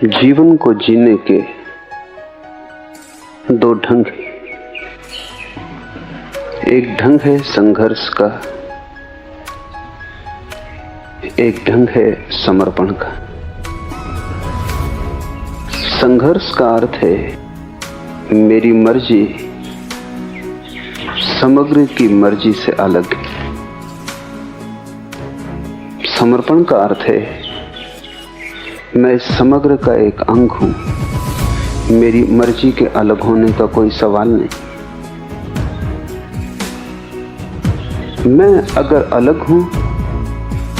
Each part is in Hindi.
जीवन को जीने के दो ढंग हैं। एक ढंग है संघर्ष का, एक ढंग है समर्पण का। संघर्ष का अर्थ है मेरी मर्जी समग्र की मर्जी से अलग है। समर्पण का अर्थ है मैं समग्र का एक अंग हूं, मेरी मर्जी के अलग होने का कोई सवाल नहीं। मैं अगर अलग हूं,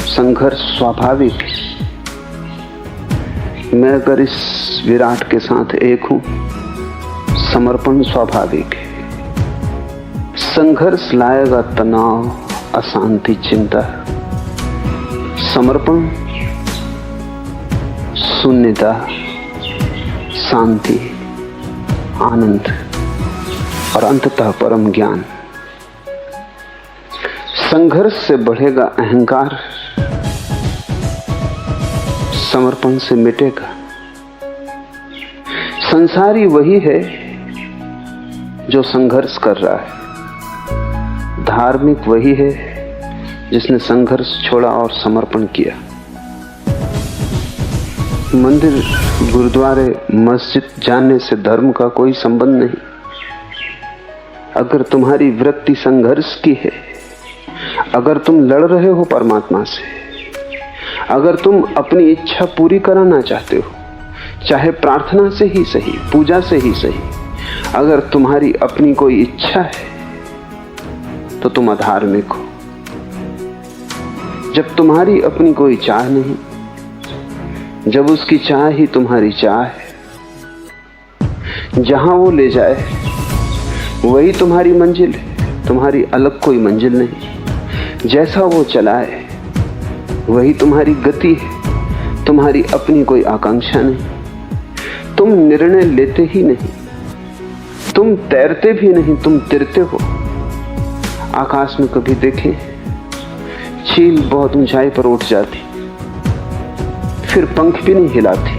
संघर्ष स्वाभाविक है। मैं अगर इस विराट के साथ एक हूं, समर्पण स्वाभाविक है। संघर्ष लाएगा तनाव, अशांति, चिंता। समर्पण शून्यता, शांति, आनंद और अंततः परम ज्ञान। संघर्ष से बढ़ेगा अहंकार, समर्पण से मिटेगा। संसारी वही है जो संघर्ष कर रहा है, धार्मिक वही है जिसने संघर्ष छोड़ा और समर्पण किया। मंदिर, गुरुद्वारे, मस्जिद जाने से धर्म का कोई संबंध नहीं। अगर तुम्हारी वृत्ति संघर्ष की है, अगर तुम लड़ रहे हो परमात्मा से, अगर तुम अपनी इच्छा पूरी कराना चाहते हो, चाहे प्रार्थना से ही सही, पूजा से ही सही, अगर तुम्हारी अपनी कोई इच्छा है तो तुम अधार्मिक हो। जब तुम्हारी अपनी कोई चाह नहीं, जब उसकी चाह ही तुम्हारी चाह है, जहां वो ले जाए वही तुम्हारी मंजिल है, तुम्हारी अलग कोई मंजिल नहीं। जैसा वो चलाए वही तुम्हारी गति है, तुम्हारी अपनी कोई आकांक्षा नहीं। तुम निर्णय लेते ही नहीं, तुम तैरते भी नहीं, तुम तिरते हो। आकाश में कभी देखें, चील बहुत ऊंचाई पर उठ जाती, फिर पंख भी नहीं हिलाती,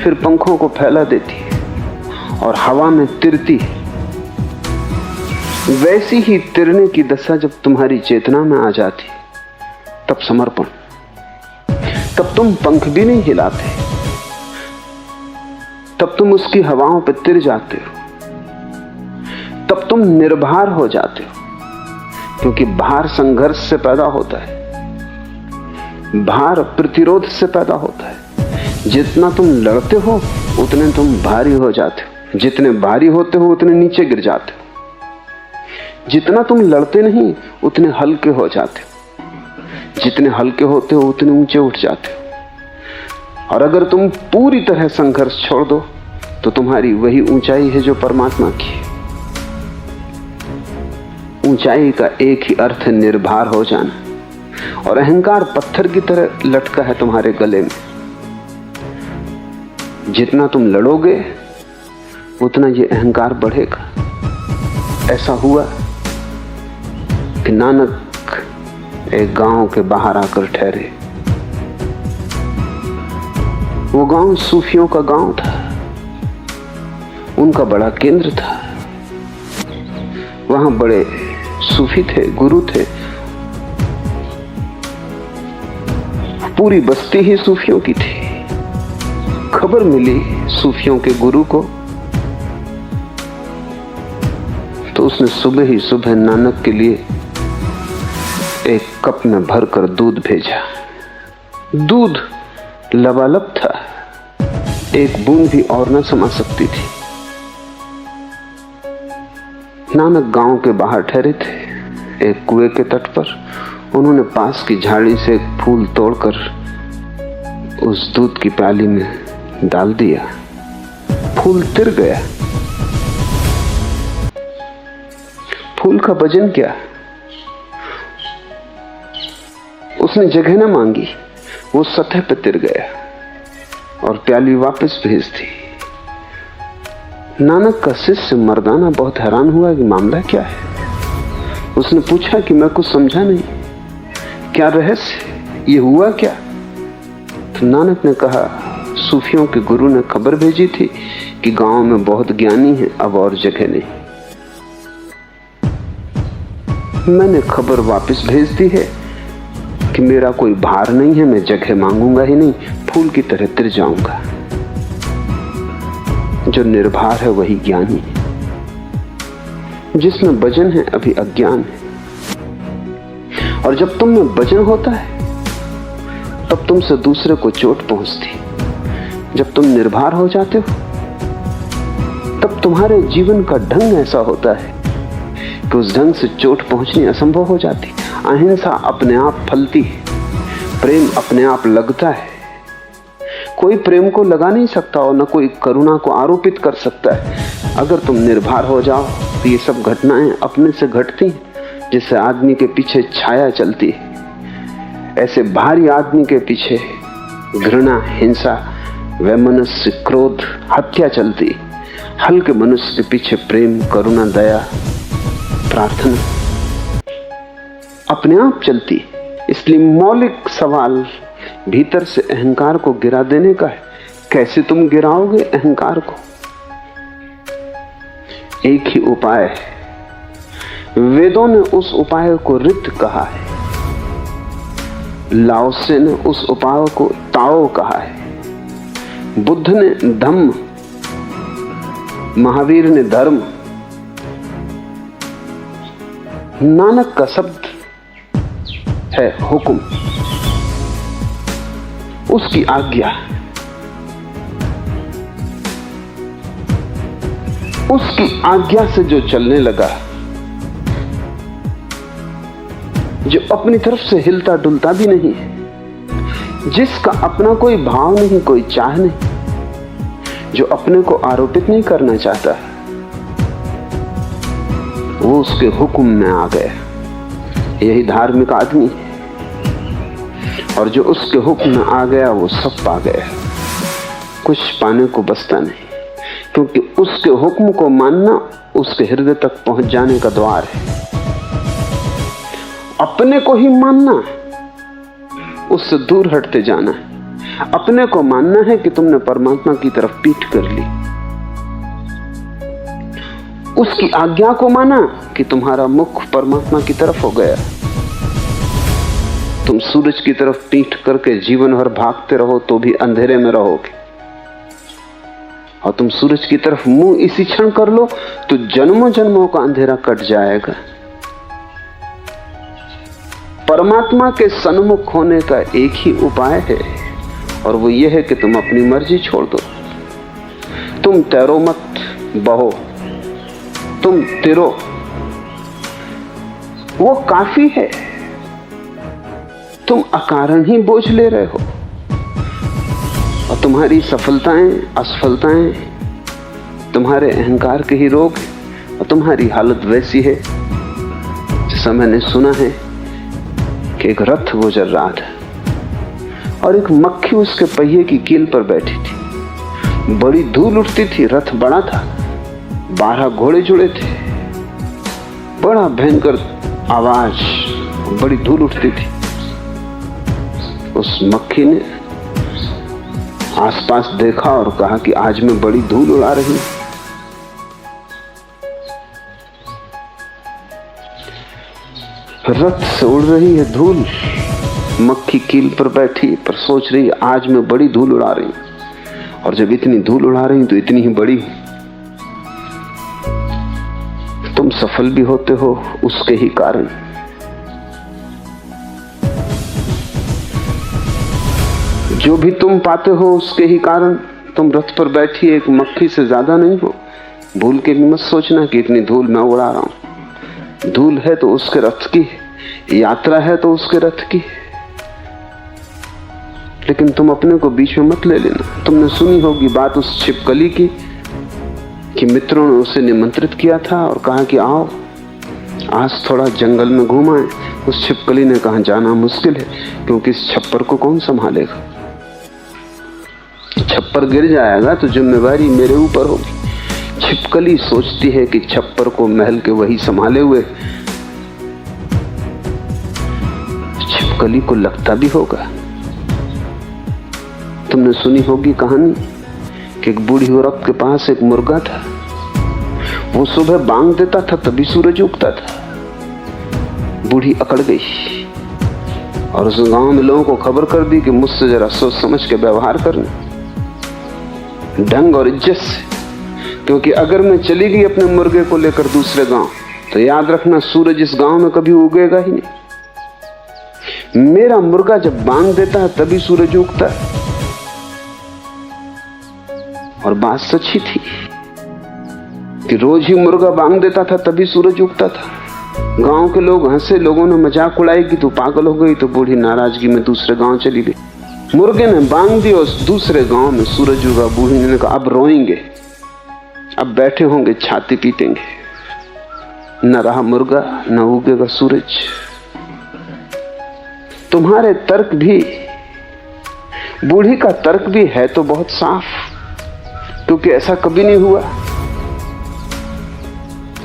फिर पंखों को फैला देती और हवा में तिरती। वैसी ही तिरने की दशा जब तुम्हारी चेतना में आ जाती, तब समर्पण। तब तुम पंख भी नहीं हिलाते, तब तुम उसकी हवाओं पर तिर जाते हो, तब तुम निर्भर हो जाते हो। क्योंकि भार संघर्ष से पैदा होता है, भार प्रतिरोध से पैदा होता है। जितना तुम लड़ते हो उतने तुम भारी हो जाते हो, जितने भारी होते हो उतने नीचे गिर जाते हो। जितना तुम लड़ते नहीं उतने हल्के हो जाते हो, जितने हल्के होते हो उतने ऊंचे उठ जाते हो। और अगर तुम पूरी तरह संघर्ष छोड़ दो तो तुम्हारी वही ऊंचाई है जो परमात्मा की है। ऊंचाई का एक ही अर्थ है निर्भर हो जाना, और अहंकार पत्थर की तरह लटका है तुम्हारे गले में। जितना तुम लड़ोगे उतना ये अहंकार बढ़ेगा। ऐसा हुआ कि नानक एक गांव के बाहर आकर ठहरे। वो गांव सूफियों का गांव था, उनका बड़ा केंद्र था। वहां बड़े सूफी थे, गुरु थे, पूरी बस्ती ही सूफियों की थी। खबर मिली सूफियों के गुरु को, तो उसने सुबह ही सुबह नानक के लिए एक कप में भरकर दूध भेजा। दूध लबालब था, एक बूंद भी और न समा सकती थी। नानक गांव के बाहर ठहरे थे, एक कुएं के तट पर। उन्होंने पास की झाड़ी से एक फूल तोड़कर उस दूध की प्याली में डाल दिया। फूल तिर गया। फूल का वजन क्या? उसने जगह न मांगी, वो सतह पर तिर गया और प्याली वापस भेज दी। नानक का शिष्य मर्दाना बहुत हैरान हुआ कि मामला क्या है। उसने पूछा कि मैं कुछ समझा नहीं, क्या रहस्य, ये हुआ क्या? वक्त नानक ने कहा, सूफियों के गुरु ने खबर भेजी थी कि गांव में बहुत ज्ञानी हैं, अब और जगह नहीं। मैंने खबर वापस भेज दी है कि मेरा कोई भार नहीं है, मैं जगह मांगूंगा ही नहीं, फूल की तरह तिर जाऊंगा। जो निर्भर है वही ज्ञानी है, जिसमें वजन है अभी अज्ञान है। और जब तुम में वजन होता है तब तुमसे दूसरे को चोट पहुंचती। जब तुम निर्भर हो जाते हो तब तुम्हारे जीवन का ढंग ऐसा होता है कि उस ढंग से चोट पहुंचनी असंभव हो जाती। अहिंसा अपने आप फलती है, प्रेम अपने आप लगता है। कोई प्रेम को लगा नहीं सकता और न कोई करुणा को आरोपित कर सकता है। अगर तुम निर्भर हो जाओ तो ये सब घटनाएं अपने से घटती हैं, जिससे आदमी के पीछे छाया चलती है। ऐसे भारी आदमी के पीछे घृणा, हिंसा, वैमनस्य, क्रोध, हत्या चलती। हल्के मनुष्य के पीछे प्रेम, करुणा, दया, प्रार्थना अपने आप चलती। इसलिए मौलिक सवाल भीतर से अहंकार को गिरा देने का है। कैसे तुम गिराओगे अहंकार को? एक ही उपाय है। वेदों ने उस उपाय को रित कहा है, लाओसे ने उस उपाय को ताओ कहा है, बुद्ध ने धम्म, महावीर ने धर्म, नानक का शब्द है हुक्म, उसकी आज्ञा। उसकी आज्ञा से जो चलने लगा, जो अपनी तरफ से हिलता डुलता भी नहीं, जिसका अपना कोई भाव नहीं, कोई चाह नहीं, जो अपने को आरोपित नहीं करना चाहता, वो उसके हुक्म में आ गया। यही धार्मिक आदमी है। और जो उसके हुक्म में आ गया वो सब पा गया। कुछ पाने को बचता नहीं, क्योंकि उसके हुक्म को मानना उसके हृदय तक पहुंच जाने का द्वार है। अपने को ही मानना, उससे दूर हटते जाना है। अपने को मानना है कि तुमने परमात्मा की तरफ पीठ कर ली। उसकी आज्ञा को माना कि तुम्हारा मुख परमात्मा की तरफ हो गया। तुम सूरज की तरफ पीठ करके जीवन भर भागते रहो तो भी अंधेरे में रहोगे, और तुम सूरज की तरफ मुंह इसी क्षण कर लो तो जन्मों जन्मों का अंधेरा कट जाएगा। परमात्मा के सन्मुख होने का एक ही उपाय है, और वो ये है कि तुम अपनी मर्जी छोड़ दो। तुम तैरो मत, बहो, तुम तिरो, वो काफी है। तुम अकारण ही बोझ ले रहे हो, और तुम्हारी सफलताएं, असफलताएं तुम्हारे अहंकार के ही रोग है। और तुम्हारी हालत वैसी है जैसा मैंने सुना है कि एक रथ गुजर रहा था और एक मक्खी उसके पहिए की कील पर बैठी थी। बड़ी धूल उठती थी, रथ बड़ा था, 12 घोड़े जुड़े थे, बड़ा भयंकर आवाज, बड़ी धूल उठती थी। उस मक्खी ने आसपास देखा और कहा कि आज मैं बड़ी धूल उड़ा रही हूं। रथ से उड़ रही है धूल, मक्खी कील पर बैठी पर सोच रही है आज मैं बड़ी धूल उड़ा रही हूं, और जब इतनी धूल उड़ा रही हूं तो इतनी ही बड़ी हूं। तुम सफल भी होते हो उसके ही कारण। जो भी तुम पाते हो उसके ही कारण। तुम रथ पर बैठी एक मक्खी से ज्यादा नहीं हो। भूल के भी मत सोचना कि इतनी धूल मैं उड़ा रहा हूं। धूल है तो उसके रथ की, यात्रा है तो उसके रथ की, लेकिन तुम अपने को बीच में मत ले लेना। तुमने सुनी होगी बात उस छिपकली की कि मित्रों ने उसे निमंत्रित किया था और कहा कि आओ आज थोड़ा जंगल में घुमाएं। उस छिपकली ने कहा जाना मुश्किल है, क्योंकि इस छप्पर को कौन संभालेगा। छप्पर गिर जाएगा तो जिम्मेवारी मेरे ऊपर होगी। छिपकली सोचती है कि छप्पर को महल के वही संभाले हुए। छिपकली को लगता भी होगा तुमने सुनी होगी कहानी कि एक बूढ़ी औरत के पास एक मुर्गा था। वो सुबह बांग देता था तभी सूरज उगता था। बूढ़ी अकड़ गई और उस गांव में लोगों को खबर कर दी कि मुझसे जरा सोच समझ के व्यवहार करना, ढंग और इज्जत से, क्योंकि अगर मैं चली गई अपने मुर्गे को लेकर दूसरे गांव तो याद रखना सूरज इस गांव में कभी उगेगा ही नहीं। मेरा मुर्गा जब बांग देता है तभी सूरज उगता है। और बात सच्ची थी कि रोज ही मुर्गा बांग देता था तभी सूरज उगता था। गांव के लोग हंसे, लोगों ने मजाक उड़ाई कि तू पागल हो गई। तो बूढ़ी नाराजगी में दूसरे गांव चली गई। मुर्गे ने बांग दी और दूसरे गांव में सूरज उगा। बूढ़ी ने कहा अब रोएंगे, अब बैठे होंगे छाती पीटेंगे। न रहा मुर्गा, न उगेगा सूरज। तुम्हारे तर्क भी, बूढ़ी का तर्क भी है तो बहुत साफ, क्योंकि ऐसा कभी नहीं हुआ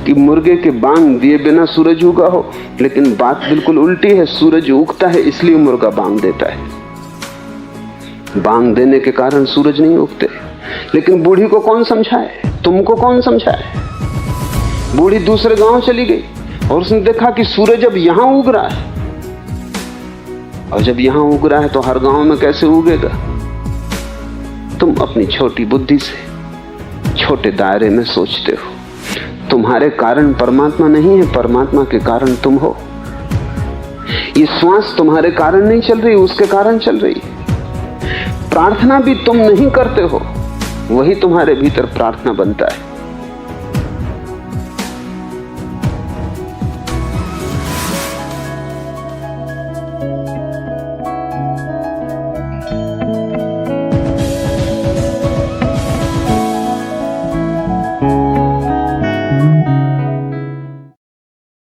कि मुर्गे के बांग दिए बिना सूरज उगा हो। लेकिन बात बिल्कुल उल्टी है, सूरज उगता है इसलिए मुर्गा बांग देता है। बांग देने के कारण सूरज नहीं उगते। लेकिन बूढ़ी को कौन समझाए, तुमको कौन समझाए? बूढ़ी दूसरे गांव चली गई और उसने देखा कि सूरज अब यहां उग रहा है, और जब यहां उग रहा है तो हर गांव में कैसे उगेगा? तुम अपनी छोटी बुद्धि से छोटे दायरे में सोचते हो। तुम्हारे कारण परमात्मा नहीं है, परमात्मा के कारण तुम हो। ये श्वास तुम्हारे कारण नहीं चल रही, उसके कारण चल रही। प्रार्थना भी तुम नहीं करते हो, वही तुम्हारे भीतर प्रार्थना बनता है।